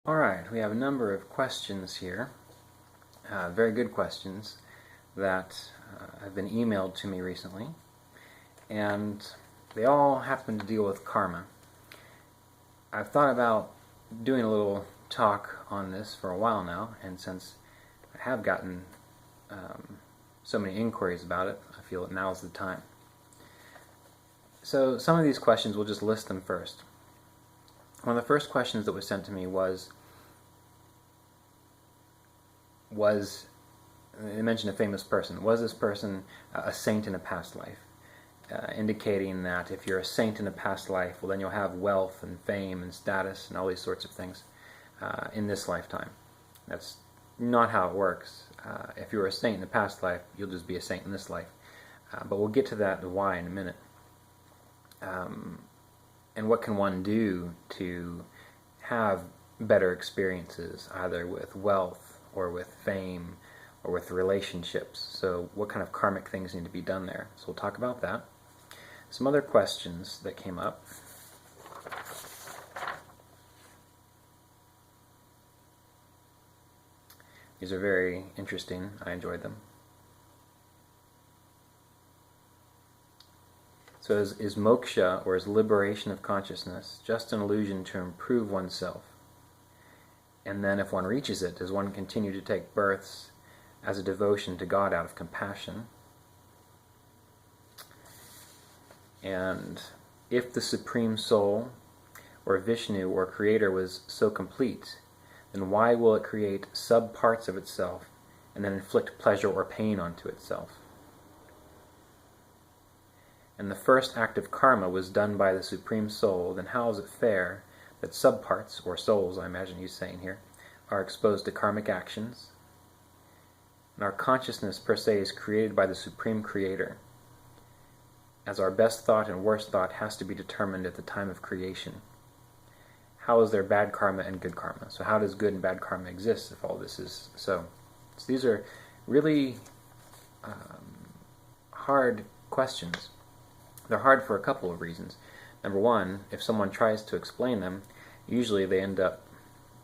All right, we have a number of questions here, very good questions that have been emailed to me recently, and they all happen to deal with karma. I've thought about doing a little talk on this for a while now, and since I have gotten so many inquiries about it, I feel that now is the time. So some of these questions, we'll just list them first. One of the first questions that was sent to me was they mentioned a famous person. Was this person a saint in a past life? Indicating that if you're a saint in a past life, well, then you'll have wealth and fame and status and all these sorts of things in this lifetime. That's not how it works. If you're a saint in a past life, you'll just be a saint in this life. But we'll get to that, the why, in a minute. And what can one do to have better experiences, either with wealth or with fame or with relationships? So what kind of karmic things need to be done there? So we'll talk about that. Some other questions that came up. These are very interesting. I enjoyed them. So is moksha, or is liberation of consciousness, just an illusion to improve oneself? And then if one reaches it, does one continue to take births as a devotion to God out of compassion? And if the Supreme Soul, or Vishnu, or Creator was so complete, then why will it create sub-parts of itself and then inflict pleasure or pain onto itself? And the first act of karma was done by the Supreme Soul, then how is it fair that subparts, or souls, I imagine he's saying here, are exposed to karmic actions? And our consciousness per se is created by the Supreme Creator, as our best thought and worst thought has to be determined at the time of creation. How is there bad karma and good karma? So how does good and bad karma exist if all this is so? So these are really hard questions. They're hard for a couple of reasons. Number one, if someone tries to explain them, usually they end up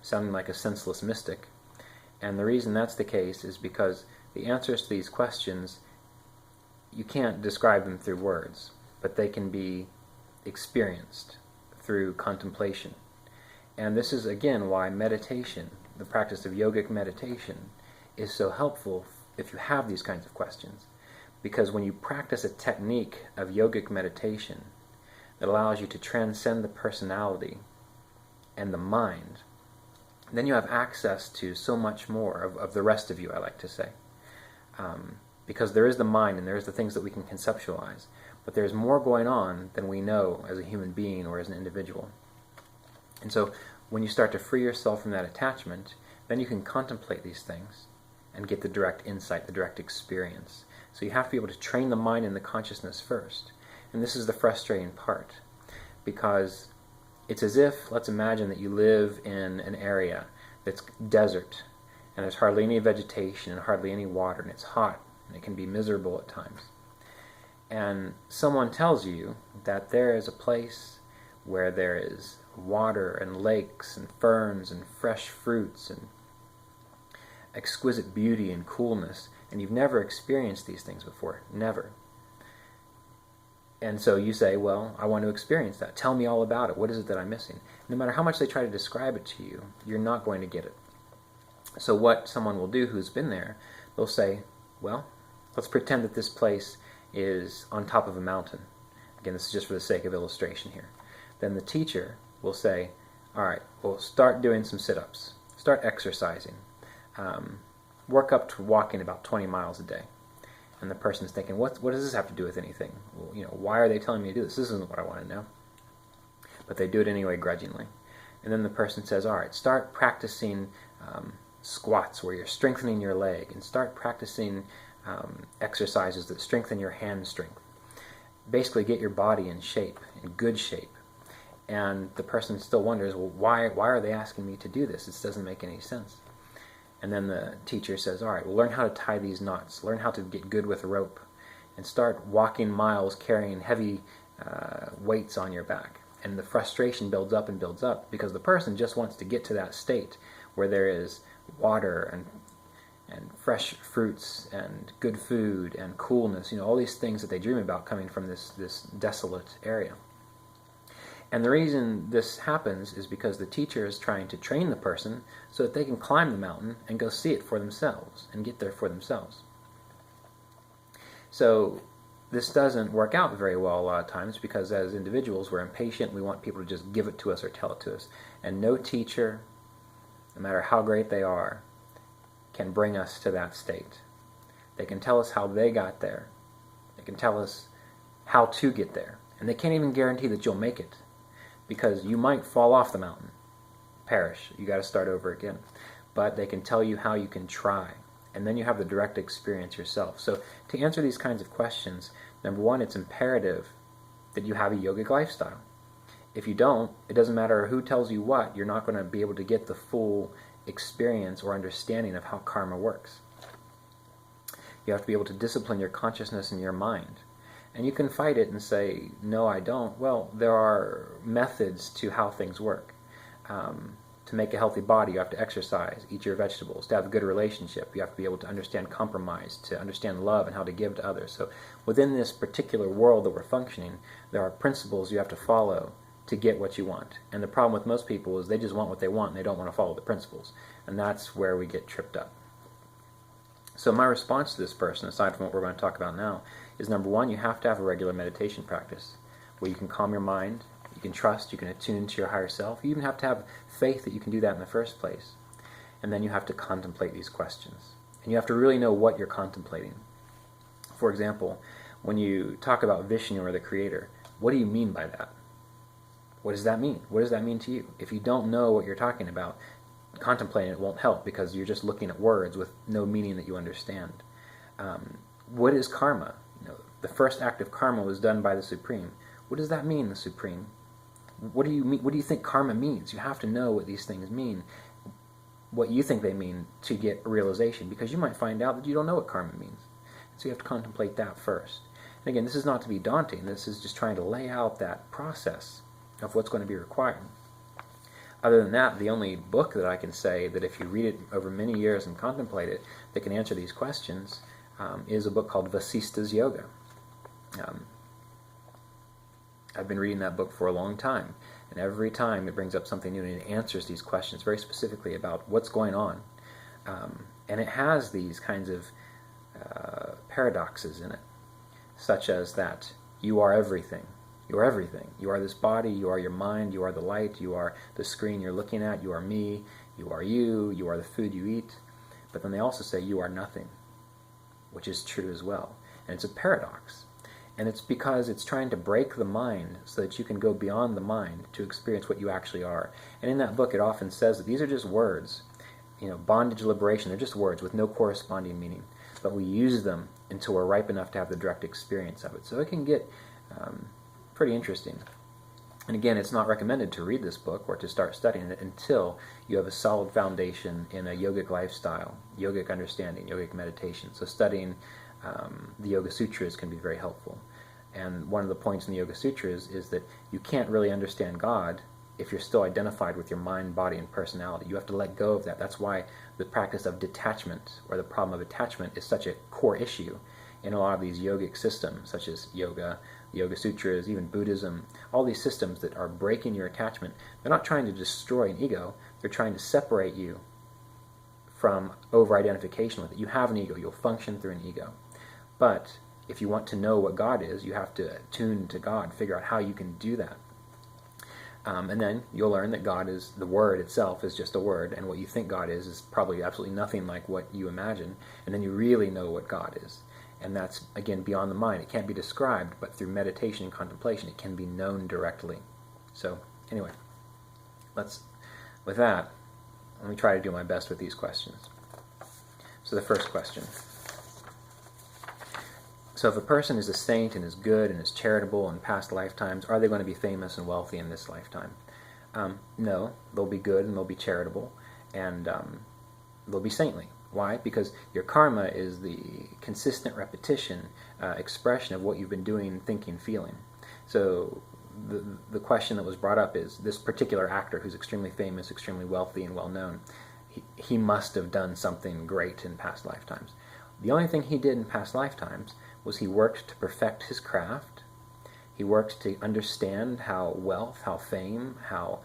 sounding like a senseless mystic. And the reason that's the case is because the answers to these questions, you can't describe them through words, but they can be experienced through contemplation. And this is, again, why meditation, the practice of yogic meditation, is so helpful if you have these kinds of questions. Because when you practice a technique of yogic meditation that allows you to transcend the personality and the mind, then you have access to so much more of the rest of you, I like to say. Because there is the mind and there is the things that we can conceptualize, but there's more going on than we know as a human being or as an individual. And so when you start to free yourself from that attachment, then you can contemplate these things and get the direct insight, the direct experience. So you have to be able to train the mind and the consciousness first. And this is the frustrating part, because it's as if, let's imagine that you live in an area that's desert, and there's hardly any vegetation and hardly any water, and it's hot, and it can be miserable at times. And someone tells you that there is a place where there is water and lakes and ferns and fresh fruits and exquisite beauty and coolness, and you've never experienced these things before. Never. And so you say, well, I want to experience that. Tell me all about it. What is it that I'm missing? No matter how much they try to describe it to you, you're not going to get it. So what someone will do who's been there, they'll say, well, let's pretend that this place is on top of a mountain. Again, this is just for the sake of illustration here. Then the teacher will say, all right, well, start doing some sit-ups. Start exercising. Work up to walking about 20 miles a day. And the person's thinking, what does this have to do with anything? Well, why are they telling me to do this? This isn't what I want to know. But they do it anyway grudgingly. And then the person says, all right, start practicing squats where you're strengthening your leg, and start practicing exercises that strengthen your hand strength. Basically get your body in shape, in good shape. And the person still wonders, well, why are they asking me to do this? This doesn't make any sense. And then the teacher says, all right, well, learn how to tie these knots. Learn how to get good with a rope. And start walking miles carrying heavy weights on your back. and the frustration builds up and builds up because the person just wants to get to that state where there is water and fresh fruits and good food and coolness, all these things that they dream about coming from this desolate area. And the reason this happens is because the teacher is trying to train the person so that they can climb the mountain and go see it for themselves and get there for themselves. So this doesn't work out very well a lot of times because as individuals we're impatient, we want people to just give it to us or tell it to us. And no teacher, no matter how great they are, can bring us to that state. They can tell us how they got there. They can tell us how to get there. And they can't even guarantee that you'll make it because you might fall off the mountain, perish. You got to start over again. But they can tell you how you can try. And then you have the direct experience yourself. So to answer these kinds of questions, number one, it's imperative that you have a yogic lifestyle. If you don't, it doesn't matter who tells you what, you're not going to be able to get the full experience or understanding of how karma works. You have to be able to discipline your consciousness and your mind. And you can fight it and say, no, I don't. Well, there are methods to how things work. To make a healthy body, you have to exercise, eat your vegetables. To have a good relationship, you have to be able to understand compromise, to understand love and how to give to others. So within this particular world that we're functioning, there are principles you have to follow to get what you want. And the problem with most people is they just want what they want and they don't want to follow the principles. And that's where we get tripped up. So my response to this person, aside from what we're going to talk about now, is number one, you have to have a regular meditation practice where you can calm your mind, you can trust, you can attune to your higher self. You even have to have faith that you can do that in the first place. And then you have to contemplate these questions. And you have to really know what you're contemplating. For example, when you talk about Vishnu or the Creator, what do you mean by that? What does that mean? What does that mean to you? If you don't know what you're talking about, contemplating it won't help because you're just looking at words with no meaning that you understand. What is karma? The first act of karma was done by the Supreme. What does that mean, the Supreme? What do you mean? What do you think karma means? You have to know what these things mean, what you think they mean to get a realization, because you might find out that you don't know what karma means. So you have to contemplate that first. And again, this is not to be daunting. This is just trying to lay out that process of what's going to be required. Other than that, the only book that I can say that if you read it over many years and contemplate it, that can answer these questions is a book called Vasistha's Yoga. I've been reading that book for a long time, and every time it brings up something new and it answers these questions very specifically about what's going on. And it has these kinds of paradoxes in it, such as that you are everything. You are everything. You are this body, you are your mind, you are the light, you are the screen you're looking at, you are me, you are the food you eat. But then they also say you are nothing, which is true as well. And it's a paradox. And it's because it's trying to break the mind so that you can go beyond the mind to experience what you actually are. And in that book it often says that these are just words. Bondage, liberation, they're just words with no corresponding meaning. But we use them until we're ripe enough to have the direct experience of it. So it can get pretty interesting. And again, it's not recommended to read this book or to start studying it until you have a solid foundation in a yogic lifestyle, yogic understanding, yogic meditation. So studying the Yoga Sutras can be very helpful. And one of the points in the Yoga Sutras is that you can't really understand God if you're still identified with your mind, body, and personality. You have to let go of that. That's why the practice of detachment, or the problem of attachment, is such a core issue in a lot of these yogic systems, such as yoga, the Yoga Sutras, even Buddhism. All these systems that are breaking your attachment, they're not trying to destroy an ego, they're trying to separate you from over-identification with it. You have an ego, you'll function through an ego. But if you want to know what God is, you have to tune to God, figure out how you can do that. And then you'll learn that God is, the word itself is just a word, and what you think God is probably absolutely nothing like what you imagine, and then you really know what God is. And that's, again, beyond the mind. It can't be described, but through meditation and contemplation, it can be known directly. So, anyway, with that, let me try to do my best with these questions. So the first question. So if a person is a saint and is good and is charitable in past lifetimes, are they going to be famous and wealthy in this lifetime? No, they'll be good and they'll be charitable and they'll be saintly. Why? Because your karma is the consistent repetition, expression of what you've been doing, thinking, feeling. So the question that was brought up is this particular actor who's extremely famous, extremely wealthy, and well known. He must have done something great in past lifetimes. The only thing he did in past lifetimes was he worked to perfect his craft. He worked to understand how wealth, how fame, how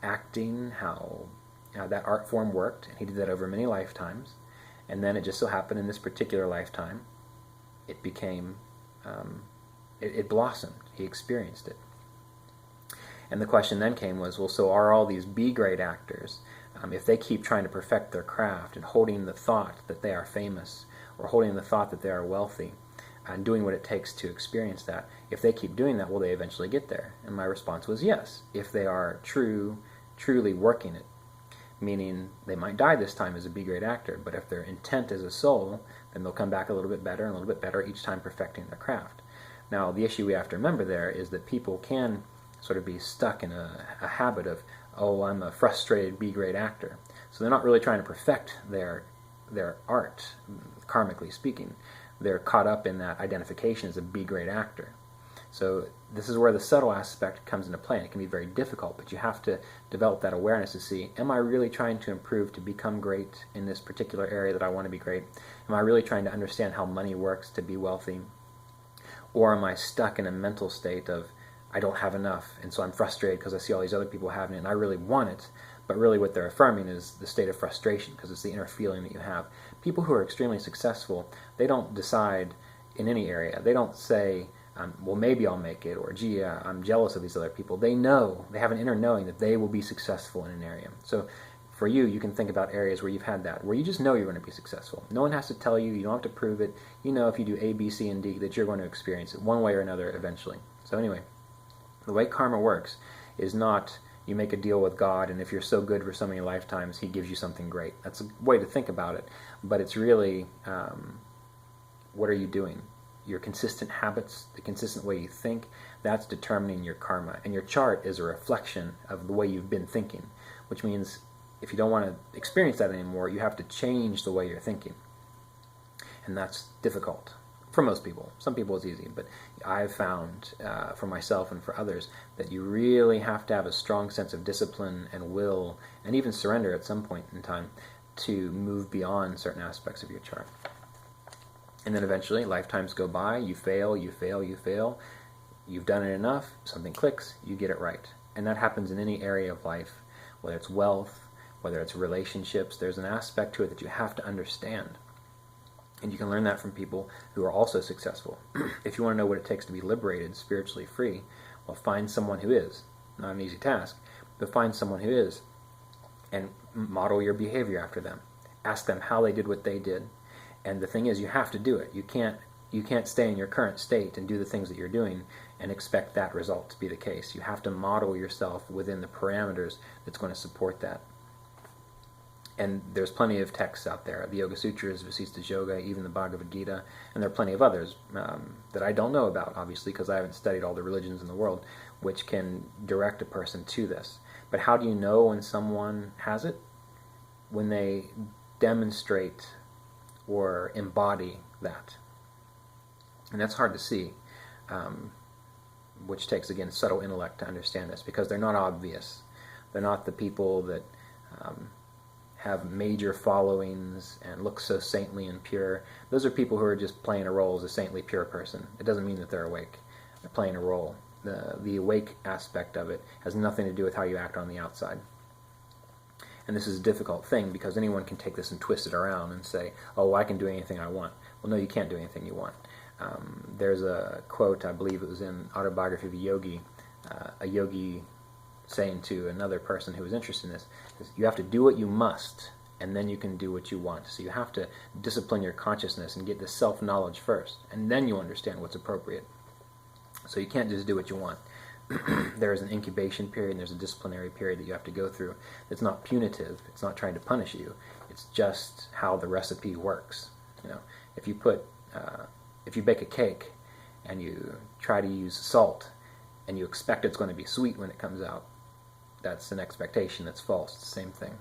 acting, how that art form worked, and he did that over many lifetimes. And then it just so happened in this particular lifetime, it became, it blossomed. He experienced it. And the question then came was, well, so are all these B-grade actors, if they keep trying to perfect their craft and holding the thought that they are famous, or holding the thought that they are wealthy, and doing what it takes to experience that, if they keep doing that, will they eventually get there? And my response was yes, if they are truly working it. Meaning they might die this time as a B-grade actor, but if their intent is a soul, then they'll come back a little bit better and a little bit better each time perfecting their craft. Now, the issue we have to remember there is that people can sort of be stuck in a habit of, oh, I'm a frustrated B-grade actor. So they're not really trying to perfect their art, karmically speaking. They're caught up in that identification as a B-grade actor. So this is where the subtle aspect comes into play, and it can be very difficult, but you have to develop that awareness to see, am I really trying to improve to become great in this particular area that I want to be great? Am I really trying to understand how money works to be wealthy? Or am I stuck in a mental state of, I don't have enough, and so I'm frustrated because I see all these other people having it, and I really want it, but really what they're affirming is the state of frustration, because it's the inner feeling that you have. People who are extremely successful, they don't decide in any area. They don't say, well, maybe I'll make it, or gee, I'm jealous of these other people. They know, they have an inner knowing that they will be successful in an area. So for you, you can think about areas where you've had that, where you just know you're going to be successful. No one has to tell you, you don't have to prove it. You know if you do A, B, C, and D that you're going to experience it one way or another eventually. So anyway, the way karma works is not you make a deal with God, and if you're so good for so many lifetimes, He gives you something great. That's a way to think about it, but it's really, what are you doing? Your consistent habits, the consistent way you think, that's determining your karma. And your chart is a reflection of the way you've been thinking, which means if you don't want to experience that anymore, you have to change the way you're thinking. And that's difficult for most people. Some people it's easy, but I've found for myself and for others that you really have to have a strong sense of discipline and will, and even surrender at some point in time to move beyond certain aspects of your chart. And then eventually, lifetimes go by, you fail, you fail, you fail. You've done it enough, something clicks, you get it right. And that happens in any area of life, whether it's wealth, whether it's relationships. There's an aspect to it that you have to understand. And you can learn that from people who are also successful. If you want to know what it takes to be liberated, spiritually free, well, find someone who is. Not an easy task, but find someone who is. And model your behavior after them. Ask them how they did what they did. And the thing is, you have to do it. You can't stay in your current state and do the things that you're doing and expect that result to be the case. You have to model yourself within the parameters that's going to support that. And there's plenty of texts out there, the Yoga Sutras, Vasishtha Yoga, even the Bhagavad Gita, and there are plenty of others that I don't know about, obviously, because I haven't studied all the religions in the world, which can direct a person to this. But how do you know when someone has it? When they demonstrate or embody that. And that's hard to see, which takes, again, subtle intellect to understand this, because they're not obvious. They're not the people that have major followings and look so saintly and pure. Those are people who are just playing a role as a saintly, pure person. It doesn't mean that they're awake. They're playing a role. The awake aspect of it has nothing to do with how you act on the outside. And this is a difficult thing, because anyone can take this and twist it around and say, oh, I can do anything I want. Well, no, you can't do anything you want. There's a quote, I believe it was in Autobiography of a Yogi saying to another person who was interested in this, is you have to do what you must, and then you can do what you want. So you have to discipline your consciousness and get this self-knowledge first, and then you understand what's appropriate. So you can't just do what you want. There is an incubation period and there's a disciplinary period that you have to go through. It's not punitive. It's not trying to punish you. It's just how the recipe works. You know, if you bake a cake and you try to use salt and you expect it's going to be sweet when it comes out, that's an expectation that's false. It's the same thing.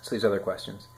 So these other questions.